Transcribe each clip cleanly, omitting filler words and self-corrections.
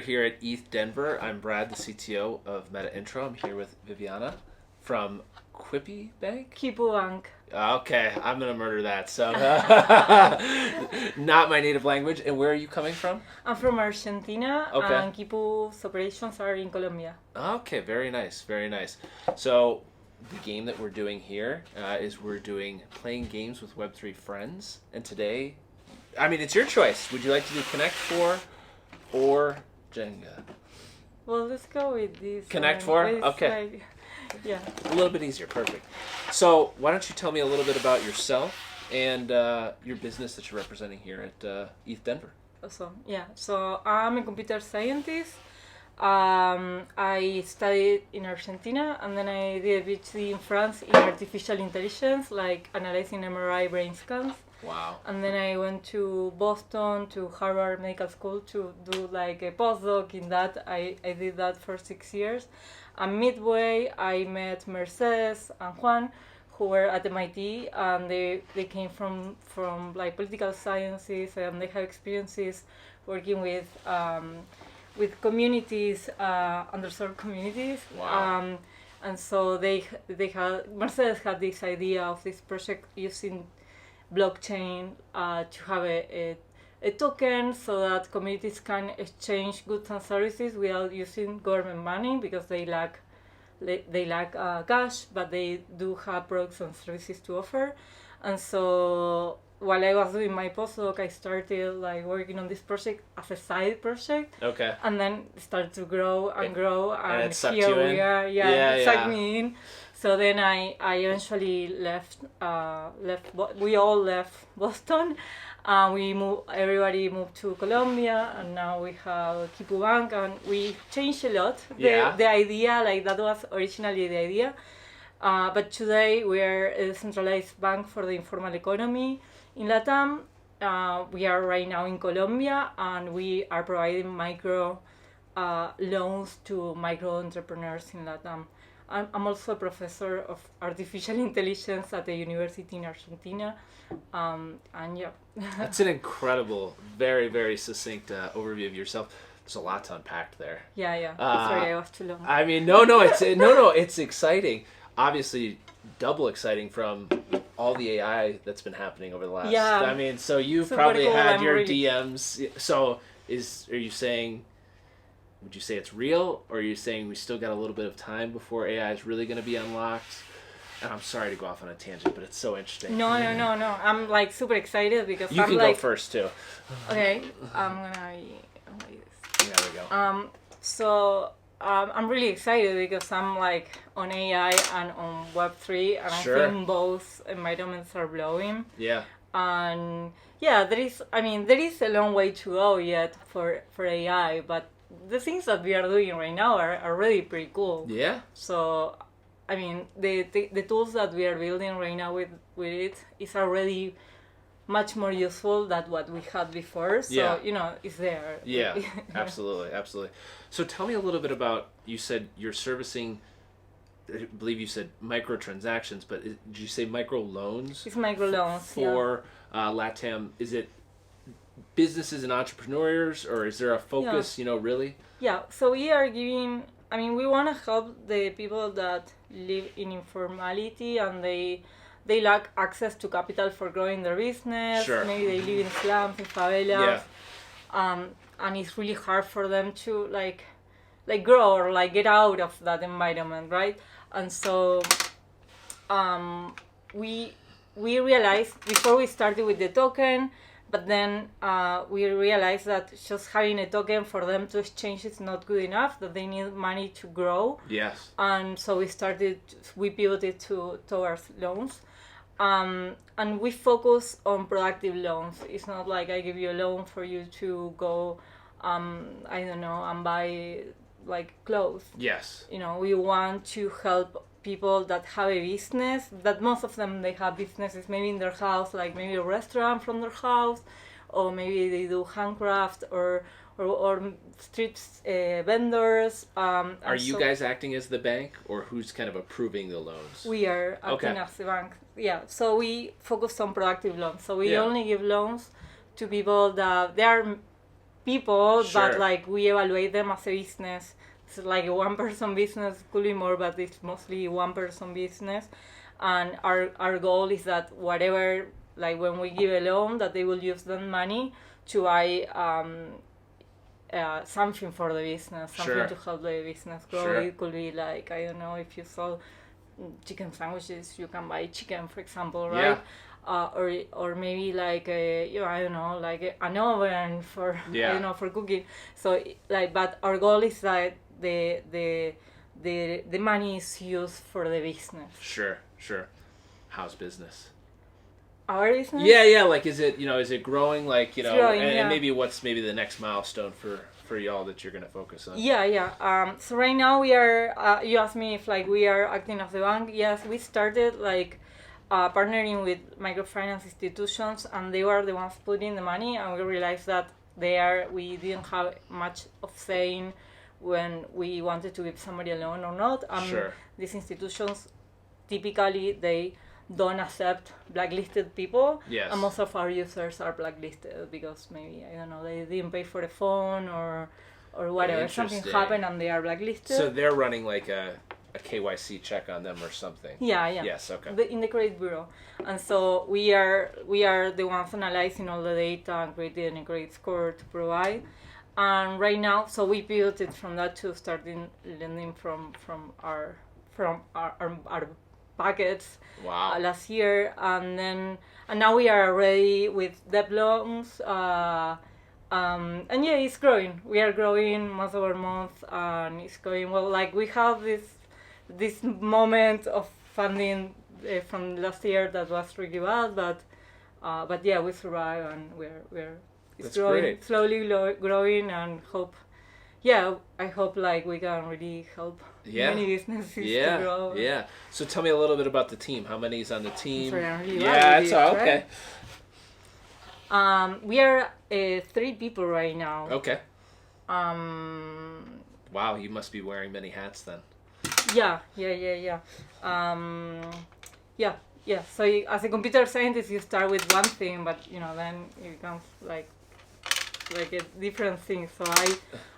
here at ETH Denver. I'm Brad, the CTO of Metaintro. I'm here with Viviana from Quipu Bank. Quipu Bank. Okay, I'm going to murder that. So, not my native language. And where are you coming from? I'm from Argentina, Okay. and Quipu's operations are in Colombia. Okay, very nice, very nice. So, the game that we're doing here is we're playing games with Web3 Frens. And today, I mean, it's your choice. Would you like to do Connect 4 or Jenga? Well, let's go with this. Connect 4? Okay. Yeah. A little bit easier, perfect. So why don't you tell me a little bit about yourself and your business that you're representing here at ETH Denver? Awesome. Yeah. So I'm a computer scientist. I studied in Argentina, and then I did a PhD in France in artificial intelligence, like analyzing MRI brain scans. Wow. And then I went to Boston, to Harvard Medical School to do like a postdoc in that. I did that for 6 years. And midway, I met Mercedes and Juan, who were at MIT, and they came from like political sciences, and they have experiences working with communities, underserved communities. Wow. And so Mercedes had this idea of this project using blockchain to have a token so that communities can exchange goods and services without using government money, because they lack cash, but they do have products and services to offer. And so while I was doing my postdoc, I started like working on this project as a side project. Okay. And then it started to grow and grow, and it sucked here you we in? are. Yeah, it sucked yeah. me in. So then I eventually left. We all left Boston. Everybody moved to Colombia, and now we have Quipu Bank, and we changed a lot. The idea, like that was originally the idea. But today we are a decentralized bank for the informal economy in LATAM. We are right now in Colombia, and we are providing micro loans to micro entrepreneurs in LATAM. I'm also a professor of artificial intelligence at a university in Argentina. And yeah. That's an incredible, very, very succinct overview of yourself. There's a lot to unpack there. Yeah. Sorry, I was too long. I mean, it's exciting. Obviously, double exciting from all the AI that's been happening over the last. Yeah. I mean, so you've Super probably cool. had I'm your really... DMs. So are you saying? Would you say it's real, or are you saying we still got a little bit of time before AI is really going to be unlocked? And I'm sorry to go off on a tangent, but it's so interesting. No. I'm like super excited because you I'm can like... go first too. Okay, I'm gonna like this. There we go. So I'm really excited because I'm like on AI and on Web3, and Sure. I think both environments are blowing. Yeah. And yeah, there is a long way to go yet for AI, but the things that we are doing right now are really pretty cool. Yeah. So, I mean, the tools that we are building right now with it is already much more useful than what we had before. So, it's there. Yeah, absolutely. So tell me a little bit about, you said you're servicing, I believe you said microtransactions, but did you say micro loans? It's micro loans, for LATAM. Is it businesses and entrepreneurs, or is there a focus, really? Yeah, so we are giving, we want to help the people that live in informality and they lack access to capital for growing their business. Sure. Maybe they live in slums, in favelas. Yeah. And it's really hard for them to like grow or like get out of that environment, right? And so we realized before we started with the token, but then we realized that just having a token for them to exchange is not good enough, that they need money to grow. Yes. And so we pivoted towards loans. And we focus on productive loans. It's not like I give you a loan for you to go, and buy like clothes. Yes. We want to help people that have a business, that most of them, they have businesses maybe in their house, like maybe a restaurant from their house, or maybe they do handcraft or street vendors. Are you guys acting as the bank, or who's kind of approving the loans? We are acting as the bank. Yeah, so we focus on productive loans. So we only give loans to people that they are people, Sure. but like we evaluate them as a business. It's like a one person business, could be more, but it's mostly one person business. And our goal is that whatever, like when we give a loan, that they will use that money to buy something for the business, something Sure. to help the business grow. Sure. It could be like, I don't know, if you sell chicken sandwiches, you can buy chicken, for example, right? Or maybe like I don't know, like an oven for I don't know, for cooking. So like, but our goal is that the money is used for the business. Sure. How's business? Our business? Yeah. Like, is it growing? Like, It's growing, and maybe what's the next milestone for y'all that you're gonna focus on? Yeah. So right now we are. You asked me if like we are acting as the bank. Yes, we started like partnering with microfinance institutions, and they were the ones putting the money, and we realized that we didn't have much of saying when we wanted to give somebody a loan or not. Sure. These institutions typically they don't accept blacklisted people. Yes. And most of our users are blacklisted because maybe, I don't know, they didn't pay for the phone or whatever. Something Interesting. happened and they are blacklisted. So they're running like a KYC check on them or something. Yeah. Yes, okay. In the credit bureau. And so we are the ones analyzing all the data and creating a credit score to provide. And right now, so we pivoted from that to starting lending from our packets. Wow. Last year, and now we are ready with debt loans. And yeah, it's growing. We are growing month over month, and it's going well. Like we have this moment of funding from last year that was really bad, but yeah, we survive, and we're it's That's growing, great. slowly growing, and hope. Yeah, I hope like we can really help many businesses to grow. Yeah. So tell me a little bit about the team. How many is on the team? Sorry, I'm really yeah, bad it's with all this, okay. Right? We are 3 people right now. Okay. Um, Wow, you must be wearing many hats then. Yeah. So as a computer scientist, you start with one thing, but then it becomes like a different thing. So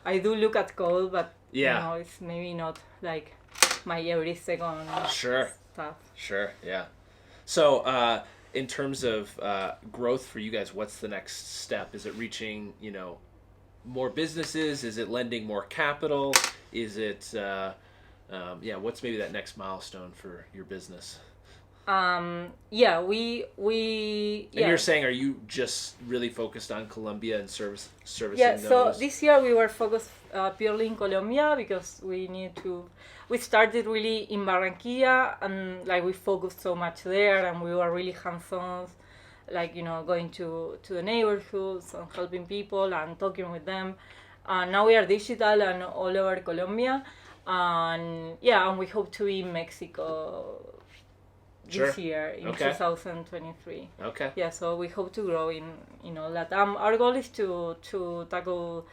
I do look at code, but it's maybe not like my every second stuff. Sure, yeah. So in terms of growth for you guys, what's the next step? Is it reaching more businesses? Is it lending more capital? Is it what's maybe that next milestone for your business? And you're saying, are you just really focused on Colombia and servicing Yeah, those? so this year we were focused purely in Colombia because we started really in Barranquilla, and like we focused so much there, and we were really hands-on, like going to the neighborhoods and helping people and talking with them. And now we are digital and all over Colombia, and we hope to be in Mexico this year in 2023. Okay. Yeah, so we hope to grow in Latam. Our goal is to tackle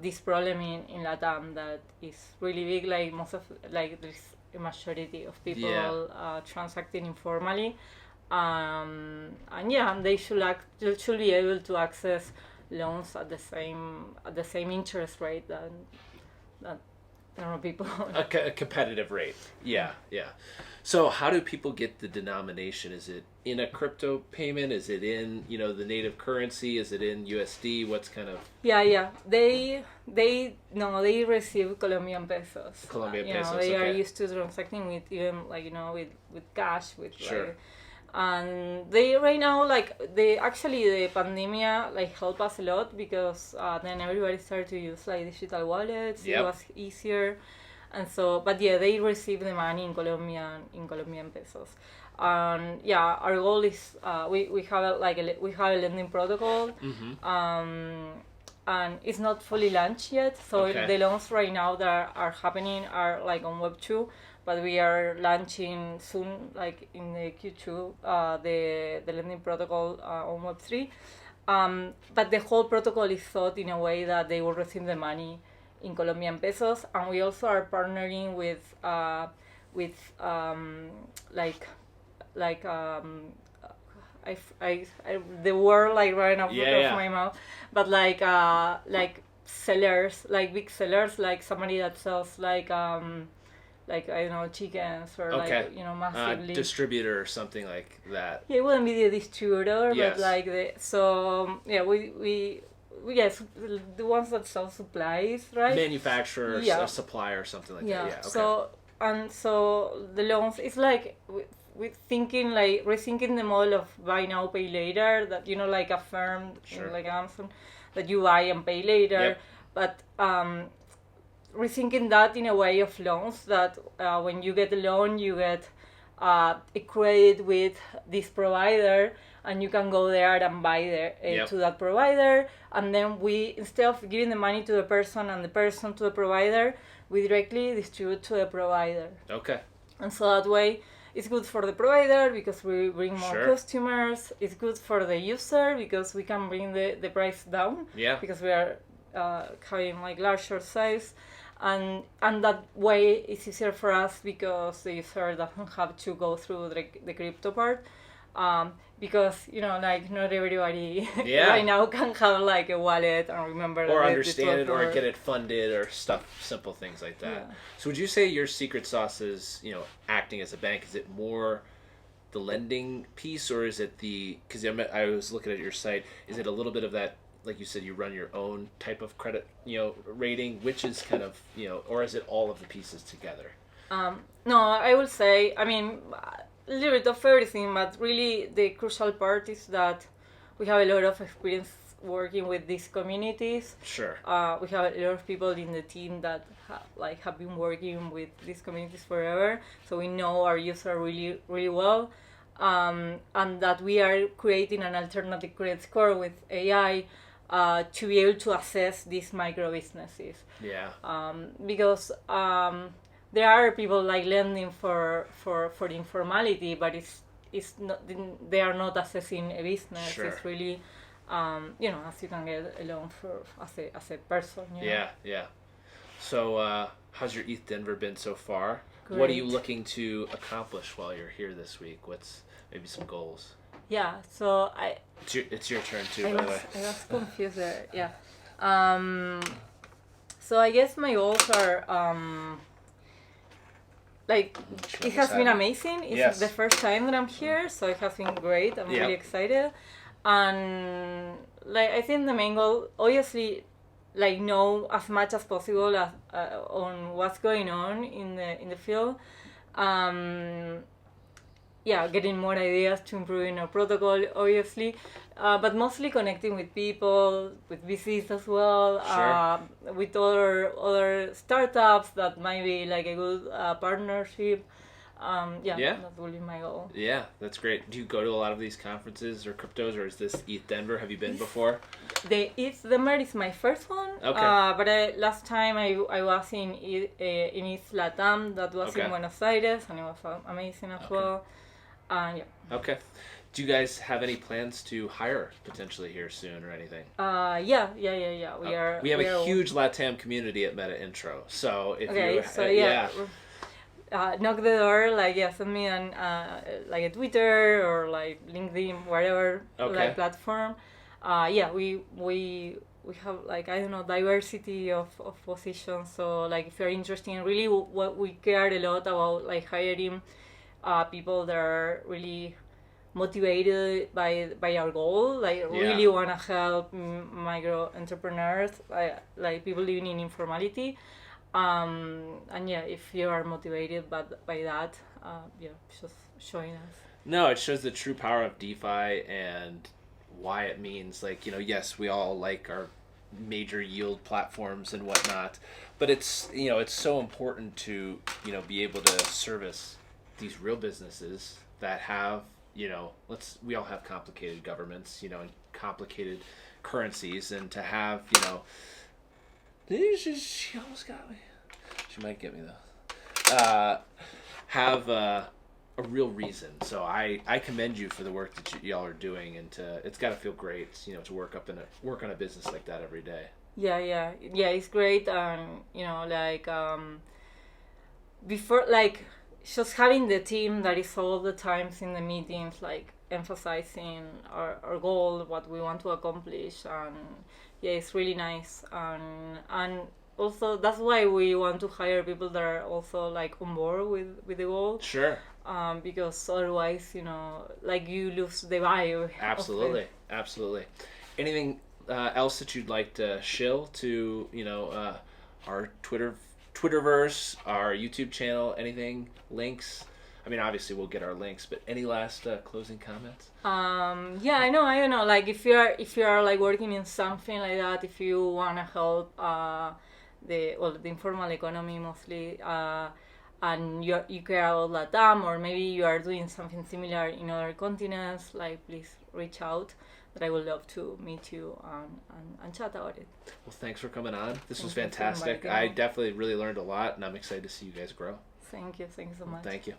this problem in Latam that is really big. Like there's a majority of people transacting informally, and they should be able to access loans at the same interest rate that I don't know, people. A competitive rate. Yeah. So how do people get the denomination? Is it in a crypto payment? Is it in, the native currency? Is it in USD? What's kind of... Yeah. They receive Colombian pesos. Pesos, they are used to transacting with even with cash, Sure. And they right now the pandemic helped us a lot because then everybody started to use digital wallets. Yep. It was easier. And so, but they receive the money in Colombian pesos. And our goal is we have a lending protocol, and it's not fully launched yet. So the loans right now that are happening are on Web 2, but we are launching soon, in the Q2, the lending protocol on Web 3. But the whole protocol is thought in a way that they will receive the money in Colombian pesos, and we also are partnering with the word like right off Yeah. my mouth, but like sellers, like big sellers, like somebody that sells like I don't know, chickens or Okay. like massively. Distributor or something like that. Yeah, it wouldn't be the distributor, Yes. but like yes, the ones that sell supplies, right? Manufacturer, Yeah. a supplier, or something like Yeah. that. Yeah. Okay. So the loans, it's like with thinking like rethinking the model of buy now pay later, that like a firm Sure. like Amazon that you buy and pay later, Yep. but rethinking that in a way of loans that when you get a loan you get a credit with this provider and you can go there and buy Yep. to that provider, and then we, instead of giving the money to the person and the person to the provider, we directly distribute to the provider. Okay. And so that way it's good for the provider because we bring more Sure. customers. It's good for the user because we can bring the price down. Yeah. Because we are having like larger size. And that way it's easier for us because the user doesn't have to go through the crypto part. Because like not everybody Yeah. right now can have like a wallet and remember Or the understand it, or 12 get it funded, or stuff, simple things like that. Yeah. So would you say your secret sauce is, acting as a bank? Is it more the lending piece, or is it because I was looking at your site, is it a little bit of that, like you said, you run your own type of credit, rating, which is kind of, or is it all of the pieces together? No, I will say, I mean, a little bit of everything, but really the crucial part is that we have a lot of experience working with these communities. Sure. We have a lot of people in the team that have been working with these communities forever, so we know our user really, really well, and that we are creating an alternative credit score with AI to be able to assess these micro businesses. Yeah. Because there are people like lending for informality, but it's not, they are not assessing a business. Sure. It's really as you can get a loan as a person. Yeah. So how's your ETH Denver been so far? Great. What are you looking to accomplish while you're here this week? What's maybe some goals? Yeah, so it's your turn too, by the way. I was confused there. Yeah. So I guess my goals are it has been amazing. It's the first time that I'm here, so it has been great. I'm really excited. And I think the main goal, obviously, know as much as possible on what's going on in the field. Getting more ideas to improving our protocol, obviously, but mostly connecting with people, with VCs as well, sure. With other startups that might be like a good partnership. That will be my goal. Yeah, that's great. Do you go to a lot of these conferences or cryptos, or is this ETH Denver? Have you been before? The ETH Denver is my first one. Okay. But last time I was in ETH Latam, that was in Buenos Aires, and it was amazing as well. Okay. Do you guys have any plans to hire potentially here soon or anything? Yeah. We have a huge LATAM community at Metaintro, so if knock the door, send me a Twitter or LinkedIn, whatever platform. We have I don't know, diversity of positions. So if you're interested in really what we care a lot about, hiring people that are really motivated by our goal, really want to help micro entrepreneurs, people living in informality. If you are motivated by that, just join us. No, it shows the true power of DeFi and why it means, yes, we all like our major yield platforms and whatnot, but it's so important to be able to service these real businesses that have we all have complicated governments, and complicated currencies, and to have she almost got me. She might get me though. Have a real reason. So I commend you for the work that y'all are doing, and it's got to feel great, to work on a business like that every day. Yeah, it's great. Before just having the team that is all the times in the meetings, emphasizing our goal, what we want to accomplish, and yeah, it's really nice. And also that's why we want to hire people that are also like on board with the goal. Sure. Because otherwise, like you lose the vibe. Absolutely, absolutely. Anything else that you'd like to shill to our Twitterverse, our YouTube channel? Anything, links? I mean, obviously we'll get our links, but any last closing comments? Yeah, I don't know. Like if you're like working in something like that, if you wanna help the informal economy mostly, and you care about Latam, or maybe you are doing something similar in other continents, like please reach out. But I would love to meet you and chat about it. Well, thanks for coming on. This was fantastic. I definitely really learned a lot, and I'm excited to see you guys grow. Thank you so much. Thank you.